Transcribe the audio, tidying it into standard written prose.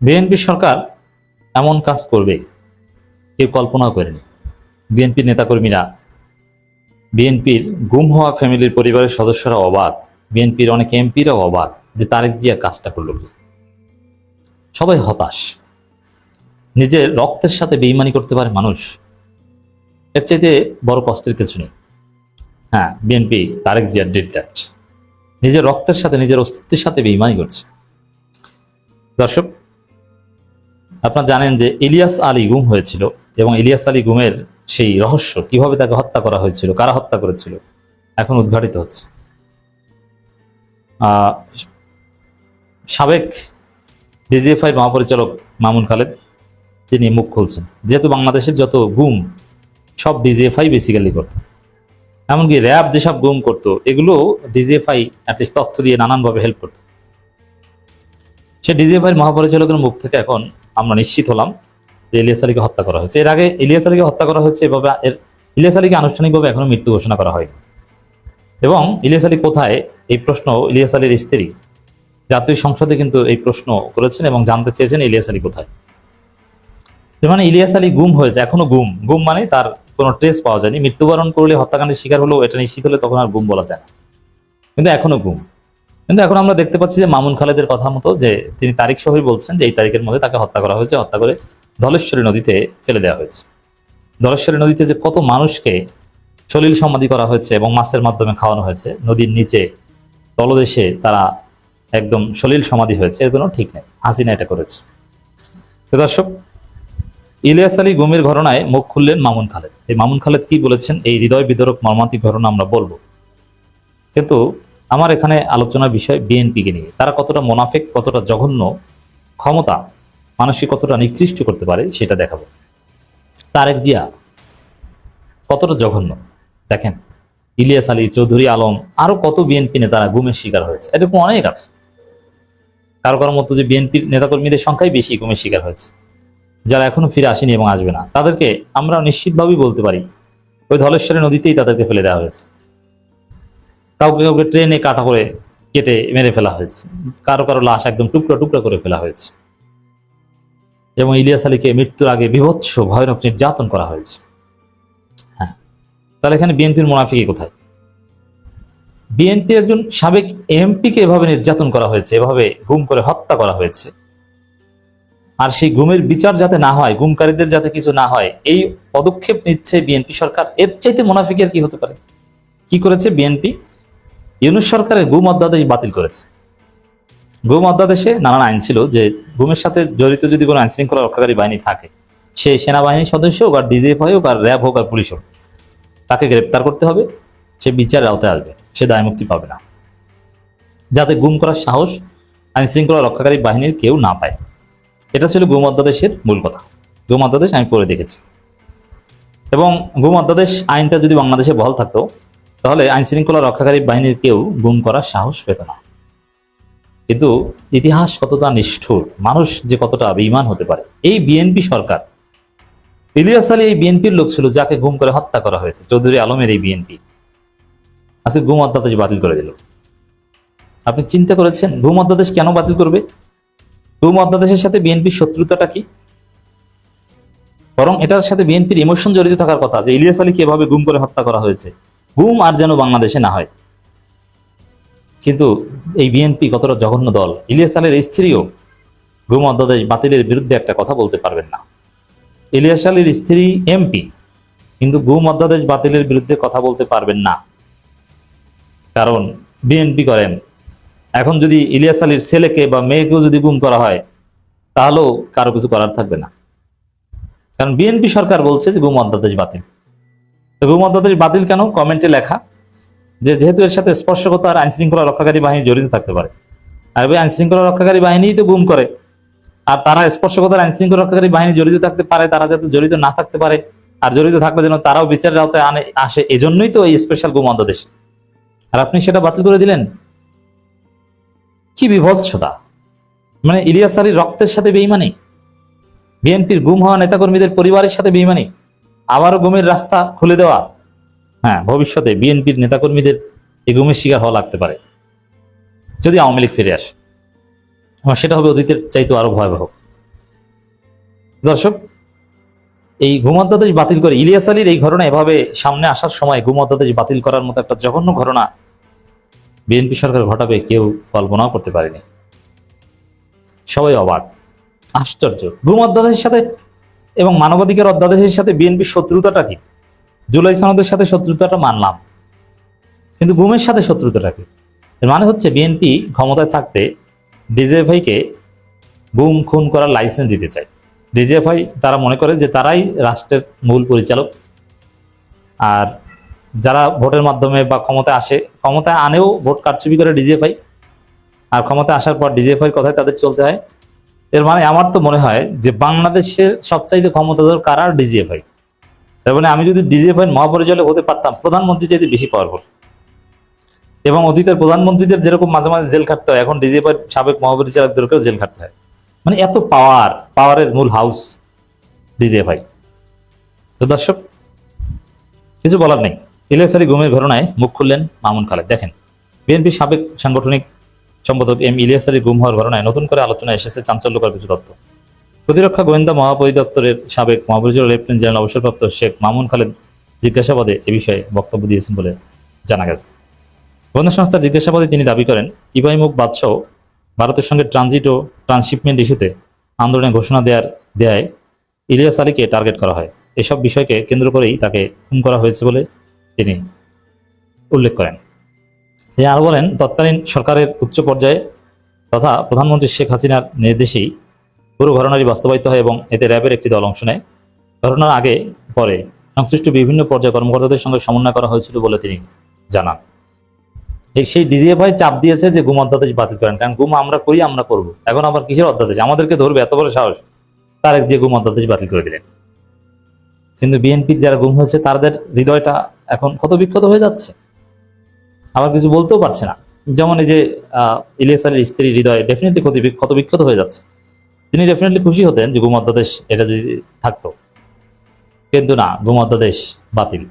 BNP সরকার এমন কাজ করবে কেউ কল্পনা করেনি। বিএনপির নেতাকর্মীরা, বিএনপির গুম হওয়া ফ্যামিলির পরিবারের সদস্যরা অবাক, বিএনপির অনেক এমপিরাও অবাক যে তারেক জিয়া কাজটা করলো কি। সবাই হতাশ। নিজের রক্তের সাথে বেইমানি করতে পারে মানুষ, এর চাইতে বড় কষ্টের কিছু নেই। হ্যাঁ, BNP Tarique Zia did that. নিজের রক্তের সাথে, নিজের অস্তিত্বের সাথে বেইমানি করছে। দর্শক, আপনারা জানেন যে ইলিয়াস আলী গুম হয়েছিল এবং ইলিয়াস আলী গুমের সেই রহস্য, কিভাবে তাকে হত্যা করা হয়েছিল, কারা হত্যা করেছিল, এখন উদ্ঘাটিত হচ্ছে। সাবেক ডিজিএফআই মহাপরিচালক মামুন খালেদ তিনি মুখ খুলছেন, যেহেতু বাংলাদেশের যত গুম সব ডিজিএফআই বেসিক্যালি করত, এমনকি র্যাব যেসব গুম করতো এগুলো ডিজিএফআই অ্যাটলিস্ট তথ্য দিয়ে নানানভাবে হেল্প করত। সে ডিজিএফআই মহাপরিচালকের মুখ থেকে এখন আমরা নিশ্চিত হলাম যে ইলিয়াস আলীকে হত্যা করা হয়েছে। এর আগে ইলিয়াস আলীকে হত্যা করা হয়েছে এভাবে, ইলিয়াস আলীকে আনুষ্ঠানিকভাবে এখনো মৃত্যু ঘোষণা করা হয়নি। এবং ইলিয়াস আলী কোথায়, এই প্রশ্ন ইলিয়াস আলীর স্ত্রী জাতীয় সংসদে কিন্তু এই প্রশ্ন করেছেন এবং জানতে চেয়েছেন ইলিয়াস আলী কোথায়। মানে ইলিয়াস আলী গুম হয়েছে, এখনো গুম। গুম মানে তার কোনো ট্রেস পাওয়া যায়নি। মৃত্যুবরণ করলে, হত্যাকাণ্ডের শিকার হলেও এটা নিশ্চিত হলে তখন আর গুম বলা যায় না, কিন্তু এখনো গুম। কিন্তু এখন আমরা দেখতে পাচ্ছি যে মামুন খালেদের কথা মতো যে তিনি তারিখ সহই বলছেন যে এই তারিখের মধ্যে তাকে হত্যা করা হয়েছে, হত্যা করে ধলেশ্বরী নদীতে ফেলে দেওয়া হয়েছে। ধলেশ্বরী নদীতে যে কত মানুষকে সলিল সমাধি করা হয়েছে এবং মাছের মাধ্যমে খাওয়ানো হয়েছে, নদীর নিচে তলদেশে তারা একদম সলিল সমাধি হয়েছে, এর কোনো ঠিক নেই। হাসিনা এটা করেছে। তো দর্শক, ইলিয়াস আলী গুমের ঘটনায় মুখ খুললেন মামুন খালেদ। এই মামুন খালেদ কি বলেছেন, এই হৃদয় বিদারক মর্মান্তিক ঘটনা আমরা বলবো, কিন্তু আমার এখানে আলোচনার বিষয় বিএনপিকে নিয়ে। তারা কতটা মোনাফেক, কতটা জঘন্য, ক্ষমতা মানুষকে কতটা নিকৃষ্ট করতে পারে সেটা দেখাবো। তারেক জিয়া কতটা জঘন্য দেখেন। ইলিয়াস আলী, চৌধুরী আলম, আরো কত বিএনপি নেতারা গুমের শিকার হয়েছে, এরকম অনেক আছে। কারো কারো মতো যে বিএনপির নেতাকর্মীদের সংখ্যাই বেশি গুমের শিকার হয়েছে, যারা এখনো ফিরে আসেনি এবং আসবে না। তাদেরকে আমরা নিশ্চিতভাবেই বলতে পারি ওই ধলেশ্বরী নদীতেই তাদেরকে ফেলে দেওয়া হয়েছে। কাউকে কাউকে ট্রেনে কাটা করে কেটে মেরে ফেলা হয়েছে, কারো কারো লাশ একদম টুকরা টুকরা করে ফেলা হয়েছে এবং ইলিয়াস আলীকে মৃত্যুর আগে বীভৎস ভয়ানক নির্যাতন করা হয়েছে। হ্যাঁ, তাহলে এখানে বিএনপির মুনাফিকি কোথায়? বিএনপির একজন সাবেক এমপিকে এভাবে নির্যাতন করা হয়েছে, এভাবে গুম করে হত্যা করা হয়েছে, আর সেই গুমের বিচার যাতে না হয়, গুমকারীদের যাতে কিছু না হয়, এই পদক্ষেপ নিচ্ছে বিএনপি সরকার। এর চাইতে মুনাফিকের কি হতে পারে? কি করেছে বিএনপি? ইউনূস সরকারের গুম অধ্যাদেশ বাতিল করেছে। গুম অধ্যাদেশে নানান আইন ছিল যে গুমের সাথে জড়িত যদি কোনো আইন শৃঙ্খলা রক্ষাকারী বাহিনী থাকে, সে সেনাবাহিনীর সদস্য হোক, আর ডিজিএফআই হোক, আর র্যাব হোক, আর পুলিশ হোক, তাকে গ্রেপ্তার করতে হবে, সে বিচারের আওতায় আসবে, সে দায় মুক্তি পাবে না, যাতে গুম করার সাহস আইন শৃঙ্খলা রক্ষাকারী বাহিনীর কেউ না পায়। এটা ছিল গুম অধ্যাদেশের মূল কথা। গুম অধ্যাদেশ আমি পড়ে দেখেছি, এবং গুম অধ্যাদেশ আইনটা যদি বাংলাদেশে বহাল থাকতো তাহলে আইন শৃঙ্খলা রক্ষাকারী বাহিনীর কেউ গুম করার সাহস পেত না। কিন্তু ইতিহাস কতটা নিষ্ঠুর, মানুষ যে কতটা বেঈমান হতে পারে। এই বিএনপি সরকার, ইলিয়াস আলী এই বিএনপির লোক ছিল যাকে গুম করে হত্যা করা হয়েছে, চৌধুরী আলমের এই বিএনপি আজকে গুম অধ্যাদেশ বাতিল করে দিল। আপনি চিন্তা করেছেন গুম অধ্যাদেশ কেন বাতিল করবে? গুম অধ্যাদেশের সাথে বিএনপির শত্রুতাটা কি? বরং এটার সাথে বিএনপির ইমোশন জড়িত থাকার কথা, যে ইলিয়াস আলীকে এভাবে গুম করে হত্যা করা হয়েছে, গুম আর যেন বাংলাদেশে না হয়। কিন্তু এই বিএনপি কতটা জঘন্য দল, ইলিয়াস আলীর স্ত্রীও গুম অধ্যাদেশ বাতিলের বিরুদ্ধে একটা কথা বলতে পারবেন না। ইলিয়াস আলীর স্ত্রী এমপি, কিন্তু গুম অধ্যাদেশ বাতিলের বিরুদ্ধে কথা বলতে পারবেন না, কারণ বিএনপি করেন। এখন যদি ইলিয়াস আলীর ছেলেকে বা মেয়েকেও যদি গুম করা হয় তাহলেও কারো কিছু করার থাকবে না, কারণ বিএনপি সরকার বলছে যে গুম অধ্যাদেশ বাতিল। তো গুম অধ্যাদেশ বাতিল কেন? কমেন্টে লেখা যে যেহেতু এর সাথে স্পর্শকতার আইন শৃঙ্খলা রক্ষাকারী বাহিনী জড়িত থাকতে পারে, আর ওই আইন শৃঙ্খলা রক্ষাকারী বাহিনীই তো গুম করে, আর তারা স্পর্শকতার আইন শৃঙ্খলা রক্ষাকারী বাহিনী জড়িত থাকতে পারে, তারা যাতে জড়িত না থাকতে পারে, আর জড়িত থাকলে যেন তারাও বিচারের আওতায় আসে, এজন্যই তো এই স্পেশাল গুম অধ্যাদেশ। আর আপনি সেটা বাতিল করে দিলেন, কি বিভৎসতা! মানে ইলিয়াস আলীর রক্তের সাথে বেইমানি, বিএনপির গুম হওয়া নেতাকর্মীদের পরিবারের সাথে বেইমানি, আবারও গুমের রাস্তা খুলে দেওয়া। হ্যাঁ, ভবিষ্যতে বিএনপির নেতাকর্মীদের এই গুমের শিকার হওয়া লাগতে পারে যদি আওয়ামী লীগ ফিরে আসে, সেটা হবে অতীতের চাইতে আরো ভয়াবহ। দর্শক, এই ঘুম অধ্যাদেশ বাতিল করে ইলিয়াস আলীর এই ঘটনা এভাবে সামনে আসার সময় ঘুম অধ্যাদেশ বাতিল করার মতো একটা জঘন্য ঘটনা বিএনপি সরকার ঘটাবে কেউ কল্পনাও করতে পারেনি। সবাই অবাক, আশ্চর্য। ঘুম অধ্যাদেশের সাথে এবং মানবাধিকার অধ্যাদেশের সাথে বিএনপির শত্রুতাটা কি? জুলাই সনদের সাথে শত্রুতাটা মানলাম, কিন্তু ঘুমের সাথে শত্রুতাটা কি? এর মানে হচ্ছে বিএনপি ক্ষমতায় থাকতে ডিজিএফআইকে গুম খুন করার লাইসেন্স দিতে চায়। ডিজিএফআই তারা মনে করে যে তারাই রাষ্ট্রের মূল পরিচালক, আর যারা ভোটের মাধ্যমে বা ক্ষমতায় আসে, ক্ষমতায় আনেও ভোট কারচুপি করে ডিজিএফআই, আর ক্ষমতায় আসার পর ডিজিএফআই কথায় তাদের চলতে হয়। এর মানে আমার তো মনে হয় যে বাংলাদেশের সবচাইতে ক্ষমতাধর কারা? ডিজিএফআই। তার মানে আমি যদি ডিজিএফআই মহাপরিচালক হতে পারতাম, প্রধানমন্ত্রী চাইতে বেশি পাওয়ারফুল। এবং অতীতের প্রধানমন্ত্রীদের যেরকম মাঝে মাঝে জেল খাটতে হয়, এখন ডিজিএফআই সাবেক মহাপরিচালকদেরকেও জেল খাটতে হয়। মানে এত পাওয়ারের মূল হাউস ডিজিএফআই। তো দর্শক, কিছু বলার নেই। ইলিয়াস আলী গুমের ঘটনায় মুখ খুললেন মামুন খালেদ। দেখেন, বিএনপির সাবেক সাংগঠনিক সম্পাদক এম ইলিয়াস আলী গুম হওয়ার ঘটনায় নতুন করে আলোচনায় এসেছে চাঞ্চল্যকর কিছু তথ্য। প্রতিরক্ষা গোয়েন্দা মহাপরিদপ্তরের সাবেক মহাপরিচালক লেফটেন্যান্ট জেনারেল অবসরপ্রাপ্ত শেখ মামুন খালেদ জিজ্ঞাসাবাদে এ বিষয়ে বক্তব্য দিয়েছেন বলে জানা গেছে। গোয়েন্দা সংস্থার জিজ্ঞাসাবাদে তিনি দাবি করেন, ইব্রাহিম বাদশাহ ভারতের সঙ্গে ট্রানজিট ও ট্রান্সশিপমেন্ট ইস্যুতে আন্দোলনের ঘোষণা দেয় ইলিয়াস আলীকে টার্গেট করা হয়। এসব বিষয়কে কেন্দ্র করেই তাকে খুন করা হয়েছে বলে তিনি উল্লেখ করেন। তিনি আরো বলেন, তৎকালীন সরকারের উচ্চ পর্যায়ে তথা প্রধানমন্ত্রী শেখ হাসিনার নির্দেশেই পুরো ঘটনাটি বাস্তবায়িত হয় এবং এতে র্যাবের একটি দল অংশ নেয়। ঘটনার আগে পরে সংশ্লিষ্ট বিভিন্ন পর্যায়ে কর্মকর্তাদের সঙ্গে সমন্বয় করা হয়েছিল বলে তিনি জানান। সেই ডিজিএফআই চাপ দিয়েছে যে গুম অধ্যাদেশ বাতিল করেন, কারণ গুম আমরা করি, আমরা করব। এখন আবার কিসের অধ্যাদেশ? আমাদেরকে ধরবে, এত বড় সাহস! তারেক যে গুম অধ্যাদেশ বাতিল করে দিলেন। কিন্তু বিএনপির যারা গুম হয়েছে তাদের হৃদয়টা এখন ক্ষত বিক্ষত হয়ে যাচ্ছে, আবার কিছু বলতেও পারছে না। যেমন এই যে ইলিয়াস আলীর স্ত্রী হৃদয় ডেফিনেটলি ক্ষত বিক্ষত হয়ে যাচ্ছে। তিনি ডেফিনেটলি খুশি হতেন যে গুম অধ্যাদেশ এটা যদি থাকতো, কিন্তু না, গুম অধ্যাদেশ বাতিল।